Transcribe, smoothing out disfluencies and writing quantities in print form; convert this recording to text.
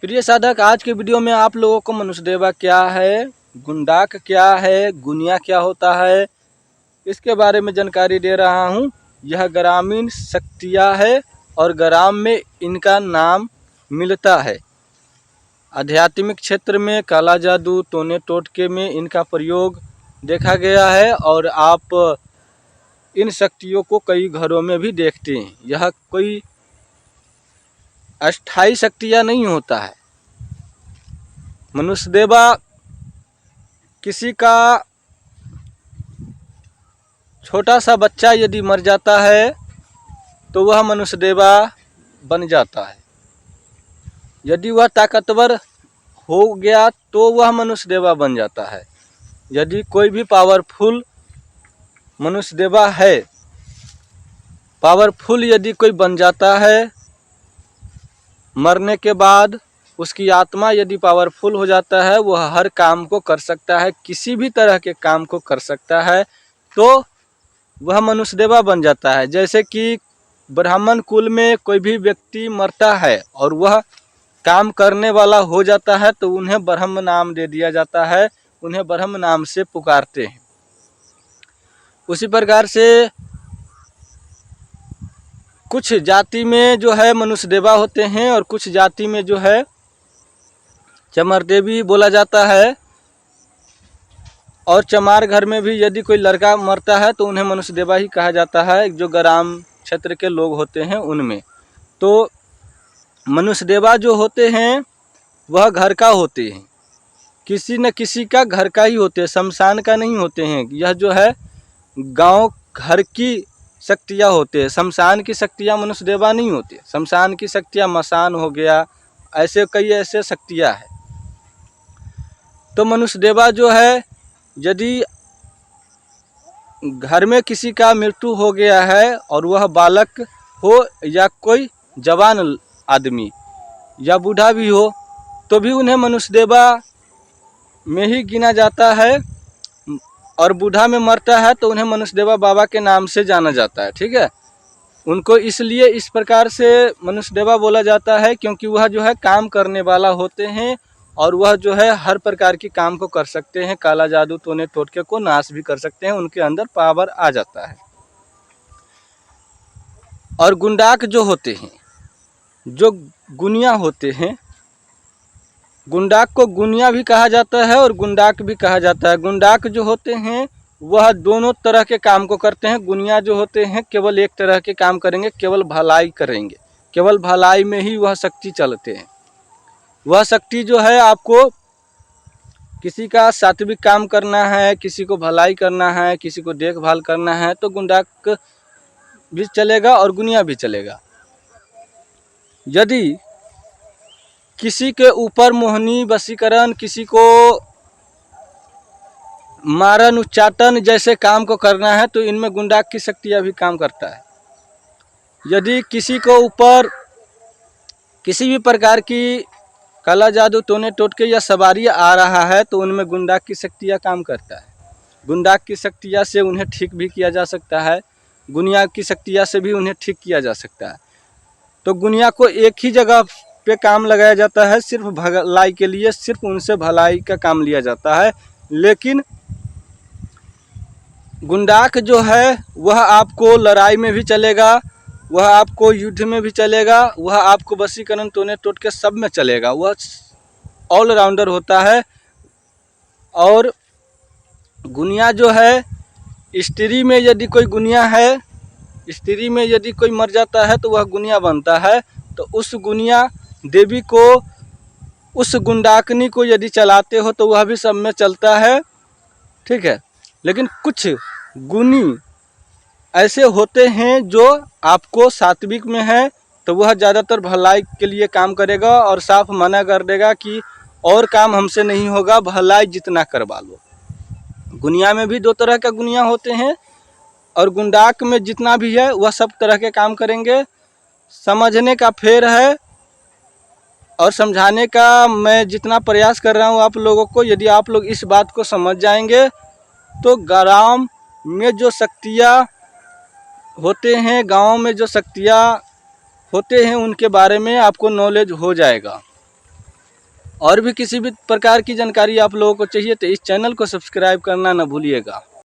प्रिय साधक, आज के वीडियो में आप लोगों को मनुष्य देवा क्या है, गुंडाक क्या है, गुनिया क्या होता है, इसके बारे में जानकारी दे रहा हूं। यह ग्रामीण शक्तियाँ है और ग्राम में इनका नाम मिलता है। आध्यात्मिक क्षेत्र में काला जादू, टोने टोटके में इनका प्रयोग देखा गया है और आप इन शक्तियों को कई घरों में भी देखते हैं। यह कोई अस्थाई शक्तियाँ नहीं होता है। मनुष्य देवा किसी का छोटा सा बच्चा यदि मर जाता है तो वह मनुष्य देवा बन जाता है। यदि वह ताकतवर हो गया तो वह मनुष्य देवा बन जाता है। यदि कोई भी पावरफुल मनुष्य देवा है, पावरफुल यदि कोई बन जाता है, मरने के बाद उसकी आत्मा यदि पावरफुल हो जाता है, वह हर काम को कर सकता है, किसी भी तरह के काम को कर सकता है, तो वह मनुष्य देवा बन जाता है। जैसे कि ब्राह्मण कुल में कोई भी व्यक्ति मरता है और वह काम करने वाला हो जाता है तो उन्हें ब्रह्म नाम दे दिया जाता है, उन्हें ब्रह्म नाम से पुकारते हैं। उसी प्रकार से कुछ जाति में जो है मनुष्य देवा होते हैं और कुछ जाति में जो है चमार देवी बोला जाता है। और चमार घर में भी यदि कोई लड़का मरता है तो उन्हें मनुष्य देवा ही कहा जाता है, जो ग्राम क्षेत्र के लोग होते हैं उनमें। तो मनुष्य देवा जो होते हैं वह घर का होते हैं, किसी न किसी का घर का ही होते हैं, शमशान का नहीं होते हैं। यह जो है गांव घर की शक्तियाँ होते हैं, शमशान की शक्तियाँ मनुष्य देवा नहीं होती। शमशान की शक्तियाँ मसान हो गया, ऐसे कई ऐसे शक्तियाँ हैं। तो मनुष्य देवा जो है, यदि घर में किसी का मृत्यु हो गया है और वह बालक हो या कोई जवान आदमी या बूढ़ा भी हो, तो भी उन्हें मनुष्य देवा में ही गिना जाता है। और बूढ़ा में मरता है तो उन्हें मनुष्य देवा बाबा के नाम से जाना जाता है। ठीक है, उनको इसलिए इस प्रकार से मनुष्य देवा बोला जाता है क्योंकि वह जो है काम करने वाला होते हैं और वह जो है हर प्रकार की काम को कर सकते हैं। काला जादू टोने टोटके को नाश भी कर सकते हैं, उनके अंदर पावर आ जाता है। और गुंडाक जो होते हैं, जो गुनिया होते हैं, गुंडाक को गुनिया भी कहा जाता है और गुंडाक भी कहा जाता है। गुंडाक जो होते हैं वह दोनों तरह के काम को करते हैं। गुनिया जो होते हैं केवल एक तरह के काम करेंगे, केवल भलाई करेंगे, केवल भलाई में ही वह शक्ति चलते हैं। वह शक्ति जो है, आपको किसी का सात्विक काम करना है, किसी को भलाई करना है, किसी को देखभाल करना है, तो गुंडाक भी चलेगा और गुनिया भी चलेगा। यदि किसी के ऊपर मोहनी वशीकरण, किसी को मारन उच्चाटन जैसे काम को करना है तो इनमें गुंडाक की शक्तियाँ भी काम करता है। यदि किसी को ऊपर किसी भी प्रकार की काला जादू टोने टोटके या सवारी आ रहा है तो उनमें गुंडाक की शक्तियाँ काम करता है। गुंडाक की शक्तियाँ से उन्हें ठीक भी किया जा सकता है, गुनिया की शक्तियाँ से भी उन्हें ठीक किया जा सकता है। तो गुनिया को एक ही जगह पे काम लगाया जाता है, सिर्फ भलाई के लिए, सिर्फ उनसे भलाई का काम लिया जाता है। लेकिन गुंडाक जो है वह आपको लड़ाई में भी चलेगा, वह आपको युद्ध में भी चलेगा, वह आपको वशीकरण टोने टोटके सब में चलेगा। वह ऑलराउंडर होता है। और गुनिया जो है, स्त्री में यदि कोई गुनिया है, स्त्री में यदि कोई मर जाता है तो वह गुनिया बनता है। तो उस गुनिया देवी को, उस गुंडाकनी को यदि चलाते हो तो वह भी सब में चलता है। ठीक है, लेकिन कुछ गुनी ऐसे होते हैं जो आपको सात्विक में है तो वह ज़्यादातर भलाई के लिए काम करेगा और साफ मना कर देगा कि और काम हमसे नहीं होगा, भलाई जितना करवा लो। गुनिया में भी दो तरह का गुनिया होते हैं और गुंडाक में जितना भी है वह सब तरह के काम करेंगे। समझने का फेर है और समझाने का मैं जितना प्रयास कर रहा हूँ आप लोगों को, यदि आप लोग इस बात को समझ जाएंगे तो ग्राम में जो शक्तियाँ होते हैं, गांव में जो शक्तियाँ होते हैं, उनके बारे में आपको नॉलेज हो जाएगा। और भी किसी भी प्रकार की जानकारी आप लोगों को चाहिए तो इस चैनल को सब्सक्राइब करना ना भूलिएगा।